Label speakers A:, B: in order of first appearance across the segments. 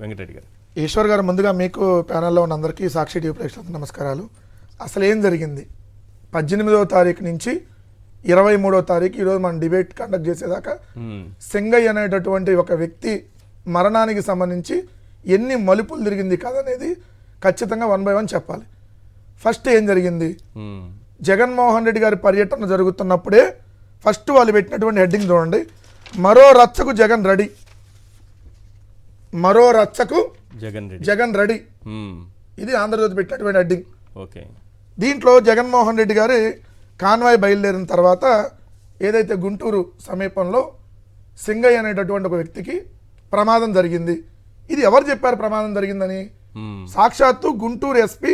A: వెంకటరెడ్డి గారు.
B: ఈశ్వర్ గారు, ముందుగా మీకు ప్యానెల్లో ఉన్న అందరికీ సాక్షి టీవీ ప్రేక్షకులకు నమస్కారాలు. అసలు ఏం జరిగింది 18వ తారీఖు నుంచి 23వ తారీఖు ఈరోజు మనం డిబేట్ కండక్ట్ చేసేదాకా సింగయ్య అనేటటువంటి ఒక వ్యక్తి మరణానికి సంబంధించి ఎన్ని మలుపులు తిరిగింది కదనేది ఖచ్చితంగా 1 by 1 చెప్పాలి. ఫస్ట్ ఏం జరిగింది, జగన్మోహన్ రెడ్డి గారి పర్యటన జరుగుతున్నప్పుడే ఫస్ట్ వాళ్ళు పెట్టినటువంటి హెడ్డింగ్ చూడండి, మరో రచ్చకు జగన్ రెడీ. మరో రచ్చకు జగన్ రెడీ, ఇది ఆంధ్రజ్యోతి పెట్టినటువంటి హెడ్డింగ్.
A: ఓకే,
B: దీంట్లో జగన్మోహన్ రెడ్డి గారి కాన్వాయ్ బయలుదేరిన తర్వాత ఏదైతే గుంటూరు సమీపంలో సింగయ్య అనేటటువంటి ఒక వ్యక్తికి ప్రమాదం జరిగింది. ఇది ఎవరు చెప్పారు ప్రమాదం జరిగిందని? సాక్షాత్తు గుంటూరు ఎస్పీ,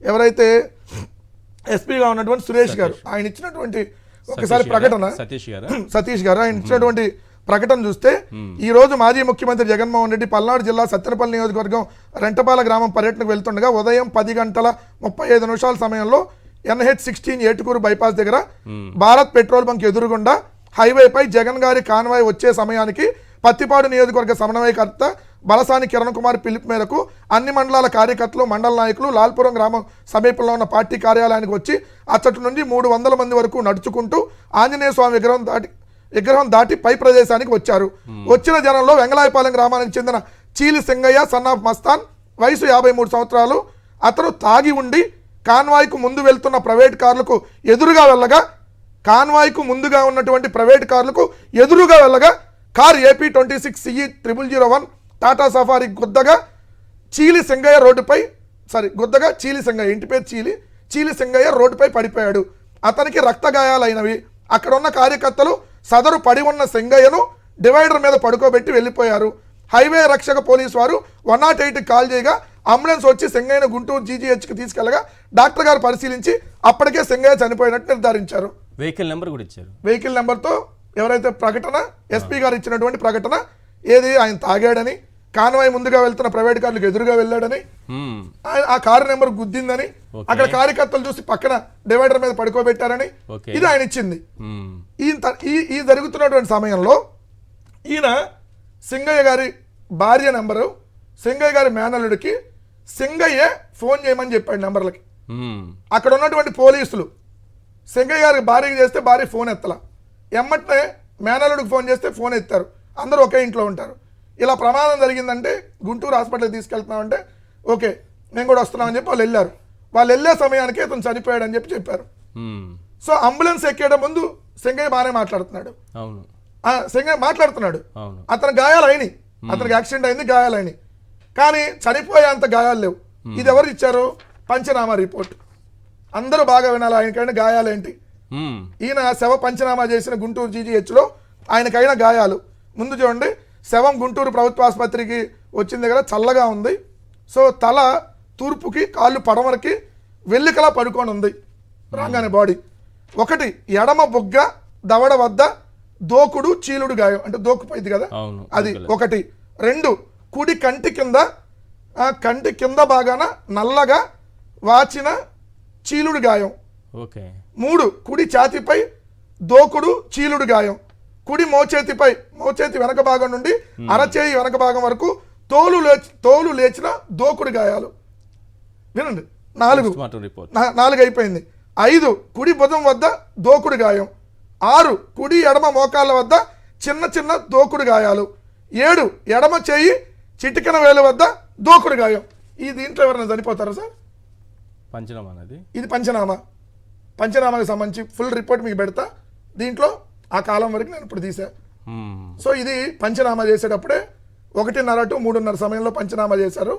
B: ఎవరైతే ఎస్పీగా ఉన్నటువంటి సురేష్ గారు, ఆయన ఇచ్చినటువంటి ఒకసారి ప్రకటన, సతీష్ గారు ఆయన ఇచ్చినటువంటి ప్రకటన చూస్తే, ఈ రోజు మాజీ ముఖ్యమంత్రి జగన్మోహన్ రెడ్డి పల్నాడు జిల్లా సత్తెనపల్లి నియోజకవర్గం రెంటపాల గ్రామం పర్యటనకు వెళ్తుండగా ఉదయం 10:35 సమయంలో NH-16 ఏటుకూరు బైపాస్ దగ్గర భారత్ పెట్రోల్ బంక్ ఎదురుగుండా హైవేపై జగన్ గారి కాన్వాయ్ వచ్చే సమయానికి పత్తిపాడు నియోజకవర్గ సమన్వయకర్త బలసాని కిరణ్ కుమార్ పిలుపు మేరకు అన్ని మండలాల కార్యకర్తలు, మండల నాయకులు లాల్పురం గ్రామం సమీపంలో ఉన్న పార్టీ కార్యాలయానికి వచ్చి అచ్చటి నుండి 300 మంది వరకు నడుచుకుంటూ ఆంజనేయ స్వామి విగ్రహం దాటి పై ప్రదేశానికి వచ్చారు. వచ్చిన జనంలో వెంగళాయపాలెం గ్రామానికి చెందిన చీలి సింగయ్య సన్నాఫ్ మస్తాన్, వయసు 53 సంవత్సరాలు. అతను తాగి ఉండి కాన్వాయ్కు ముందు వెళ్తున్న ప్రైవేట్ కార్లకు ఎదురుగా వెళ్ళగా, కాన్వాయ్కు ముందుగా ఉన్నటువంటి ప్రైవేట్ కార్లకు ఎదురుగా వెళ్ళగా car AP 26 CE 0001 Tata Safari గుద్దగా చీలి సింగయ్య ఇంటి పేరు చీలి సింగయ్య రోడ్డుపై పడిపోయాడు. అతనికి రక్త గాయాలైనవి. అక్కడ ఉన్న కార్యకర్తలు సదరు పడి ఉన్న సింగయ్యను డివైడర్ మీద పడుకోబెట్టి వెళ్ళిపోయారు. హైవే రక్షక పోలీసు వారు 108కి కాల్ చేయగా అంబులెన్స్ వచ్చి సింగయ్యను గుంటూరు GGHకి తీసుకెళ్లగా డాక్టర్ గారు పరిశీలించి అప్పటికే సింగయ్య చనిపోయినట్టు నిర్ధారించారు.
A: వెహికల్ నెంబర్ కూడా ఇచ్చారు.
B: వెహికల్ నెంబర్తో ఎవరైతే ప్రకటన, ఎస్పీ గారు ఇచ్చినటువంటి ప్రకటన ఏది, ఆయన తాగాడని, కాన్వాయ్ ముందుగా వెళ్తున్న ప్రైవేట్ కార్లకు ఎదురుగా వెళ్ళాడని, ఆ కారు నెంబర్ గుద్దిందని, అక్కడ కార్యకర్తలు చూసి పక్కన డివైడర్ మీద పడుకోబెట్టారని ఇది ఆయన ఇచ్చింది. ఈ జరుగుతున్నటువంటి సమయంలో ఈయన సింగయ్య గారి భార్య నెంబరు, సింగయ్య గారి మేనల్లుడికి సింగయ్య ఫోన్ చేయమని చెప్పాడు నెంబర్లకి. అక్కడ ఉన్నటువంటి పోలీసులు సింగయ్య గారికి భార్యకి చేస్తే భార్య ఫోన్ ఎత్తలా, ఎమ్మటే మేనల్లుడికి ఫోన్ చేస్తే ఫోన్ ఎత్తారు. అందరూ ఒకే ఇంట్లో ఉంటారు. ఇలా ప్రమాదం జరిగిందంటే గుంటూరు హాస్పిటల్కి తీసుకెళ్తున్నామంటే ఓకే మేము కూడా వస్తున్నామని చెప్పి వాళ్ళు వెళ్ళారు. వాళ్ళు వెళ్ళే సమయానికి అతను చనిపోయాడని చెప్పారు. సో అంబులెన్స్ ఎక్కేయడం ముందు సింగయ్య బాగానే మాట్లాడుతున్నాడు, సింగయ్య మాట్లాడుతున్నాడు. అతను గాయాలైనవి, అతనికి యాక్సిడెంట్ అయింది, గాయాలైనవి. కానీ చనిపోయేంత గాయాలు లేవు. ఇది ఎవరు ఇచ్చారు? పంచనామా రిపోర్ట్. అందరూ బాగా వినాలి. ఆయనకైనా గాయాలేంటి, ఈయన శవ పంచనామా చేసిన గుంటూరు GGHలో ఆయనకైన గాయాలు ముందు చూడండి. శవం గుంటూరు ప్రభుత్వ ఆసుపత్రికి వచ్చిన దగ్గర చల్లగా ఉంది. సో తల తూర్పుకి, కాళ్ళు పడమరకి వెల్లికలా పడుకొని ఉంది రాగానే బాడీ. ఒకటి ఎడమ బొగ్గ దవడ వద్ద దోకుడు చీలుడు గాయం, అంటే దోకుపోయింది కదా అది ఒకటి. 2 కుడి కంటి కింద భాగాన నల్లగా వాచిన చీలుడు గాయం. 3 కుడి ఛాతీపై దోకుడు చీలుడు గాయం. కుడి మోచేతి వెనక భాగం నుండి అరచేయి వెనక భాగం వరకు తోలు లేచిన దోకుడు గాయాలు. వినండి, 4 అయిపోయింది. 5 కుడి భుజం వద్ద దోకుడు గాయం. 6 కుడి ఎడమ మోకాళ్ళ వద్ద చిన్న దోకుడు గాయాలు. 7 ఎడమ చేయి చిటికెన వేలు వద్ద దోకుడు గాయం. ఈ దీంట్లో ఎవరైనా చనిపోతారా సార్? ఇది పంచనామాకి సంబంధించి ఫుల్ రిపోర్ట్ మీకు పెడతా. దీంట్లో ఆ కాలం వరకు నేను ఇప్పుడు తీసా. సో ఇది పంచనామా చేసేటప్పుడే 1:30 to 3:30 సమయంలో పంచనామా చేశారు.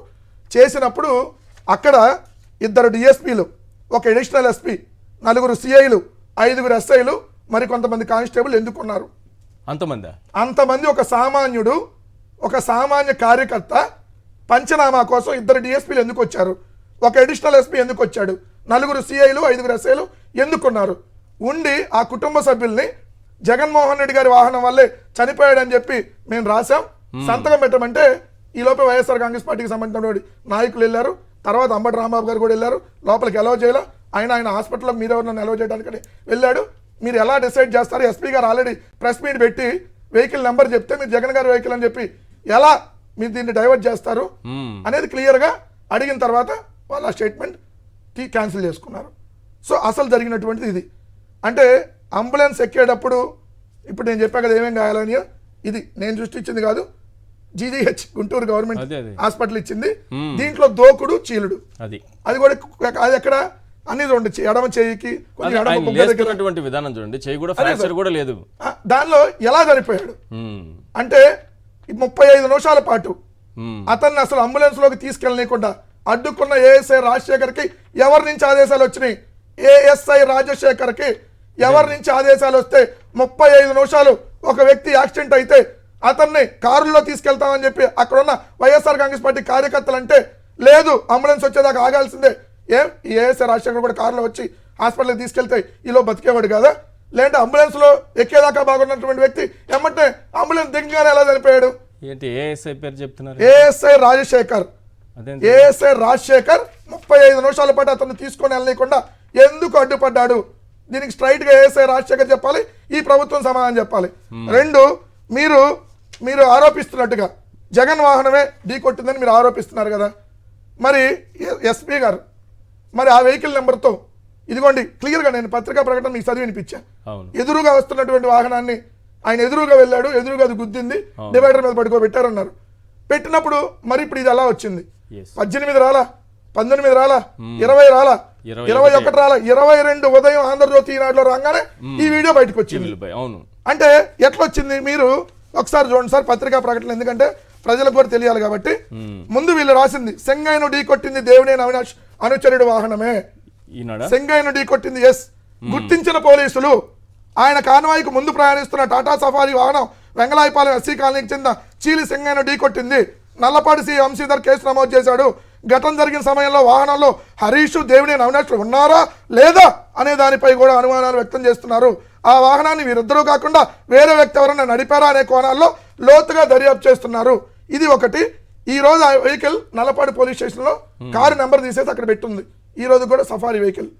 B: చేసినప్పుడు అక్కడ 2 DSPలు, 1 అడిషనల్ SP, 4 CIలు, 5 SIలు, మరి కొంతమంది కానిస్టేబుల్ ఎందుకున్నారు? అంతమంది ఒక సామాన్య కార్యకర్త పంచనామా కోసం 2 DSPలు ఎందుకు వచ్చారు? 1 అడిషనల్ SP ఎందుకు వచ్చాడు? 4 CIలు, 5 SIలు ఎందుకున్నారు? ఉండి ఆ కుటుంబ సభ్యుల్ని జగన్మోహన్ రెడ్డి గారి వాహనం వల్లే చనిపోయాడని చెప్పి మేము రాసాం, సంతకం పెట్టమంటే ఈ లోపే వైఎస్ఆర్ కాంగ్రెస్ పార్టీకి సంబంధించిన నాయకులు వెళ్ళారు. తర్వాత అంబటి రాంబాబు గారు కూడా వెళ్ళారు. లోపలికి అలౌ చేయాల. ఆయన హాస్పిటల్లో మీరెవరిని అలౌ చేయడానికి వెళ్ళాడు. మీరు ఎలా డిసైడ్ చేస్తారు? SP గారు ఆల్రెడీ ప్రెస్ మీట్ పెట్టి వెహికల్ నెంబర్ చెప్తే మీరు జగన్ గారి వెహికల్ అని చెప్పి ఎలా మీరు దీన్ని డైవర్ట్ చేస్తారు అనేది క్లియర్గా అడిగిన తర్వాత వాళ్ళ స్టేట్మెంట్ క్యాన్సిల్ చేసుకున్నారు. సో అసలు జరిగినటువంటిది ఇది. అంటే అంబులెన్స్ ఎక్కేటప్పుడు ఇప్పుడు నేను చెప్పా కదా ఏమేం కావాలని, ఇది నేను సృష్టించింది కాదు, GGH గుంటూరు గవర్నమెంట్ హాస్పిటల్ ఇచ్చింది. దీంట్లో దోకుడు చీలుడు అది కూడా అది ఎక్కడ అన్ని రెండు ఎడమ చేయికి
A: విధానం చూడండి, చేయి కూడా ఫ్రాక్చర్ కూడా లేదు.
B: దానిలో ఎలా చనిపోయాడు అంటే 35 నిమిషాల పాటు అతన్ని అసలు అంబులెన్స్ లోకి తీసుకెళ్ళనీయకుండా అడ్డుకున్న ఏఎస్ఐ రాజశేఖర్కి ఎవరి నుంచి ఆదేశాలు వచ్చినాయి? ఏఎస్ఐ రాజశేఖర్కి ఎవరి నుంచి ఆదేశాలు వస్తే 35 నిమిషాలు ఒక వ్యక్తి యాక్సిడెంట్ అయితే అతన్ని కారులో తీసుకెళ్తామని చెప్పి అక్కడ ఉన్న వైఎస్ఆర్ కాంగ్రెస్ పార్టీ కార్యకర్తలు అంటే లేదు అంబులెన్స్ వచ్చేదాకా ఆగాల్సిందే. ఏఎస్ఐ రాజశేఖర్ కూడా కారులో వచ్చి హాస్పిటల్కి తీసుకెళ్తే ఈలో బతికేవాడు కదా, లేదంటే అంబులెన్స్ లో ఎక్కేదాకా బాగున్నటువంటి వ్యక్తి ఏమంటే అంబులెన్స్ దిగగానే ఎలా చనిపోయాడు?
A: ఏఎస్ఐ పేరు చెప్తున్నారు,
B: ఏఎస్ఐ రాజశేఖర్. ఏఎస్ఐ రాజశేఖర్ 35 నిమిషాల పాటు అతను తీసుకొని వెళ్ళకుండా ఎందుకు అడ్డుపడ్డాడు? దీనికి స్ట్రైట్ గా ఏఎస్ఐ రాజశేఖర్ చెప్పాలి, ఈ ప్రభుత్వం సమాధానం చెప్పాలి. రెండు, మీరు ఆరోపిస్తున్నట్టుగా జగన్ వాహనమే ఢీ కొట్టిందని మీరు ఆరోపిస్తున్నారు కదా, మరి ఎస్పీ గారు మరి ఆ వెహికల్ నెంబర్తో ఇదిగోండి క్లియర్గా నేను పత్రికా ప్రకటన మీకు చదివి వినిపించా. ఎదురుగా వస్తున్నటువంటి వాహనాన్ని ఆయన ఎదురుగా వెళ్ళాడు, ఎదురుగా అది గుద్దింది, డివైడర్ మీద పడుకోబెట్టారన్నారు. పెట్టినప్పుడు మరి ఇప్పుడు ఇది ఎలా వచ్చింది? 18 రాలా, 19 రాలా, 20 రాలా, 21 రాలా, 22 ఉదయం ఆంధ్రజ్యోతి ఈనాడులో రాగానే ఈ వీడియో బయటకు వచ్చింది. అంటే ఎట్లా వచ్చింది మీరు ఒకసారి చూడండి సార్ పత్రికా ప్రకటన, ఎందుకంటే ప్రజలకు కూడా తెలియాలి కాబట్టి. ముందు వీళ్ళు రాసింది సెంగైను ఢీ కొట్టింది దేవినేని అవినాష్ అనుచరుడు వాహనమే. సెంగైను ఢీ కొట్టింది ఎస్ గుర్తించిన పోలీసులు ఆయన కాన్వాయ్కు ముందు ప్రయాణిస్తున్న టాటా సఫారీ వాహనం వెంగళాయపాలెం ఎస్సీ కాలనీకి చెందిన చీలి సెంగైను ఢీ కొట్టింది. నల్లపాటి సి వంశీధర్ కేసు నమోదు చేశాడు. ఘటన జరిగిన సమయంలో వాహనంలో హరీష్ దేవినేని అవినాష్ ఉన్నారా లేదా అనే దానిపై కూడా అనుమానాలు వ్యక్తం చేస్తున్నారు. ఆ వాహనాన్ని వీరిద్దరూ కాకుండా వేరే వ్యక్తి ఎవరైనా నడిపారా అనే కోణాల్లో లోతుగా దర్యాప్తు చేస్తున్నారు. ఇది ఒకటి. ఈ రోజు ఆ వెహికల్ నల్లపాడు పోలీస్ స్టేషన్ లో కారు నెంబర్ తీసేసి అక్కడ పెట్టుంది. ఈ రోజు కూడా సఫారీ వెహికల్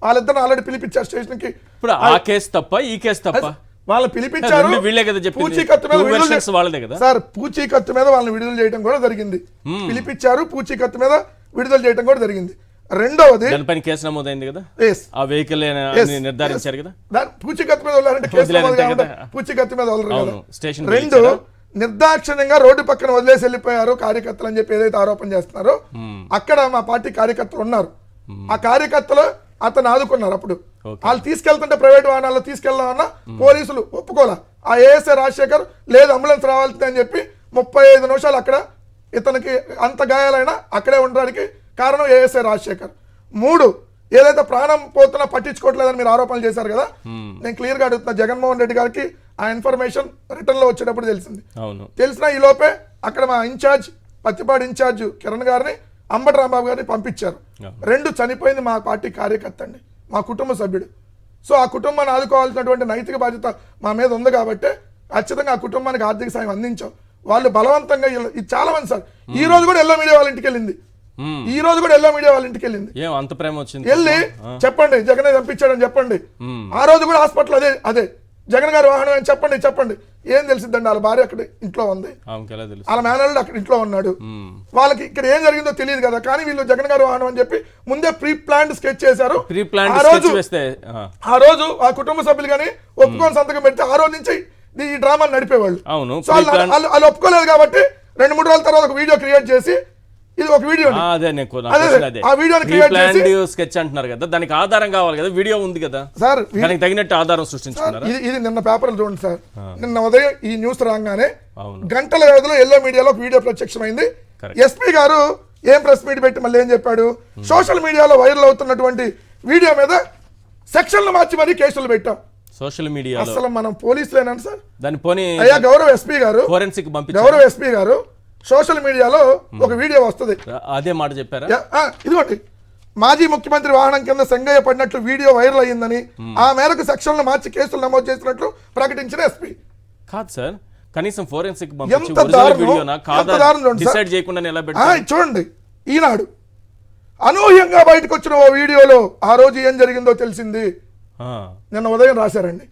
B: వాళ్ళిద్దరు ఆల్రెడీ పిలిపించారు స్టేషన్ కి. వాళ్ళని పిలిపించారు, పూచీకత్తు మీద వాళ్ళని విడుదల చేయడం కూడా జరిగింది. పిలిపించారు, పూచీకత్తు మీద విడుదల చేయడం కూడా జరిగింది. రెండవది
A: కేసు నమోదైంది కదా, ఆ వెహికల్ నిర్ధారించారు కదా,
B: పూచీకత్తు మీద వదలారంటే పూచీకత్తు మీద వదలరు. రెండు, నిర్దాక్షిణ్యంగా రోడ్డు పక్కన వదిలేసి వెళ్ళిపోయారు కార్యకర్తలు అని చెప్పి ఏదైతే ఆరోపణ చేస్తున్నారో అక్కడ మా పార్టీ కార్యకర్తలు ఉన్నారు. ఆ కార్యకర్తలు అతను ఆదుకున్నారు. అప్పుడు వాళ్ళు తీసుకెళ్తుంటే ప్రైవేట్ వాహనాల్లో తీసుకెళ్దామన్నా పోలీసులు ఒప్పుకోలే. ఆ ఏఎస్ఐ రాజశేఖర్ లేదు అంబులెన్స్ రావాల్సింది అని చెప్పి 35 నిమిషాలు అక్కడ ఇతనికి అంత గాయాలైనా అక్కడే ఉండడానికి కారణం ఏఎస్ఐ రాజశేఖర్. మూడు, ఏదైతే ప్రాణం పోతున్నా పట్టించుకోవట్లేదని మీరు ఆరోపణలు చేశారు కదా, నేను క్లియర్ గా అడుగుతున్నా. జగన్మోహన్ రెడ్డి గారికి ఆ ఇన్ఫర్మేషన్ రిటర్న్ లో వచ్చేటప్పుడు తెలిసింది. తెలిసినా ఈ లోపే అక్కడ మా ఇన్ఛార్జ్ పత్తిపాడు ఇన్ఛార్జ్ కిరణ్ గారిని అంబటి రాంబాబు గారిని పంపించారు. రెండు, చనిపోయింది మా పార్టీ కార్యకర్త అండి, మా కుటుంబ సభ్యుడు. సో ఆ కుటుంబాన్ని ఆదుకోవాల్సినటువంటి నైతిక బాధ్యత మా మీద ఉంది కాబట్టి ఖచ్చితంగా ఆ కుటుంబానికి ఆర్థిక సాయం అందించాం. వాళ్ళు బలవంతంగా ఇది చాలా మంది సార్ ఈ రోజు కూడా ఎల్లో మీడియా వాళ్ళ ఇంటికి వెళ్ళింది. ఈ రోజు కూడా ఎల్లో మీడియా వాళ్ళ ఇంటికి వెళ్ళింది.
A: అంత ప్రేమ వచ్చింది
B: వెళ్ళి చెప్పండి జగన్ చంపించాడని చెప్పండి. ఆ రోజు కూడా హాస్పిటల్ అదే జగన్ గారి వాహనం అని చెప్పండి. ఏం తెలిసిందండి? వాళ్ళ భార్య అక్కడ ఇంట్లో ఉంది, వాళ్ళ మేనల్లుడు అక్కడ ఇంట్లో ఉన్నాడు. వాళ్ళకి ఇక్కడ ఏం జరిగిందో తెలియదు కదా, కానీ వీళ్ళు జగన్ గారి వాహనం అని చెప్పి ముందే ప్రీ ప్లాన్డ్ స్కెచ్ చేశారు. ఆ రోజు ఆ కుటుంబ సభ్యులు కానీ ఒప్పుకొని సంతకం పెడితే ఆ రోజు నుంచి ఈ డ్రామాను నడిపేవాళ్ళు. వాళ్ళు ఒప్పుకోలేదు కాబట్టి 2-3 రోజుల తర్వాత ఒక వీడియో క్రియేట్ చేసి ఇది ఒక వీడియో
A: స్కెచ్ అంటున్నారు కదా, దానికి ఆధారం కావాలి కదా, వీడియో ఉంది కదా
B: సార్,
A: దానికి తగినట్టు ఆధారం సృష్టించుకున్నారు.
B: ఇది నిన్న పేపర్లు చూడండి సార్, నిన్న ఉదయం ఈ న్యూస్ రాగానే గంటల వ్యవధిలో ఎల్లో మీడియాలో ఒక వీడియో ప్రత్యక్షమైంది. ఎస్పీ గారు ఏం ప్రెస్ మీట్ పెట్టి మళ్ళీ ఏం చెప్పాడు? సోషల్ మీడియాలో వైరల్ అవుతున్నటువంటి వీడియో మీద సెక్షన్లు మార్చి మరీ కేసులు పెట్టాం.
A: సోషల్ మీడియా
B: అసలు మనం పోలీసులేనా సార్?
A: దాని పోనీ
B: అయ్యా గౌరవ ఎస్పీ గారు,
A: ఫోరెన్సిక్
B: గౌరవ ఎస్పీ గారు సోషల్ మీడియాలో ఒక వీడియో వస్తుంది,
A: అదే మాట చెప్పారా?
B: ఇదిగోండి, మాజీ ముఖ్యమంత్రి వాహనం కింద సంగయ్య పడినట్లు వీడియో వైరల్ అయ్యిందని ఆ మేరకు సెక్షన్లు మార్చి కేసులు నమోదు చేసినట్లు ప్రకటించిన ఎస్పీ.
A: కాదు సార్, కనీసం ఫోరెన్సిక్
B: చూడండి. ఈనాడు అనూహ్యంగా బయటకు వచ్చిన ఓ వీడియోలో ఆ రోజు ఏం జరిగిందో తెలిసింది. నిన్న ఉదయం రాశారండి.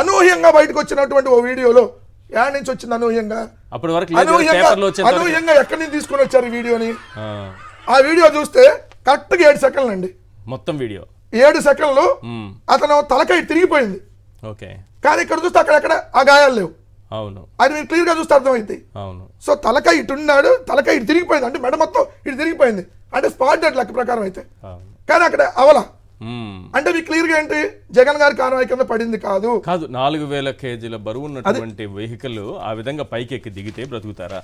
B: అనూహ్యంగా బయటకు వచ్చినటువంటి ఓ వీడియోలో యాడ్ నుంచి వచ్చింది అనూహ్యంగా
A: అప్పటి వరకు లేదు, పేపర్లో వచ్చేంత వరకు.
B: అనూహ్యంగా ఎక్కడి నుంచి తీసుకొని వచ్చారు ఈ వీడియోని?
A: ఆ,
B: ఆ వీడియో చూస్తే కరెక్ట్గా 7 సెకండ్లు అండి.
A: మొత్తం వీడియో
B: 7 సెకండ్లు అతను తలకాయ తిరిగిపోయింది,
A: ఓకే.
B: కానీ ఇక్కడ చూస్తే అక్కడెక్కడ ఆ గాయాలు లేవు.
A: అవును
B: అది మీరు క్లియర్ గా చూస్తే అర్థమైంది.
A: అవును.
B: సో తలకాయ ఇటున్నాడు, తలకాయ ఇటు తిరిగిపోయింది, అంటే మెడ మొత్తం ఇటు తిరిగిపోయింది, అంటే స్పాట్ డెడ్ లెక్క ప్రకారం అయితే.
A: అవును.
B: కానీ అక్కడ అవలా
A: మ్మ్.
B: అంటే మీకు క్లియర్ గా ఏంటి, జగన్ గారి కాన్వాయ్ కింద పడింది కాదు.
A: 4000 కేజీల బరువు ఉన్నటువంటి వెహికల్ ఆ విధంగా పైకి ఎక్కి దిగితే బ్రతుకుతారా?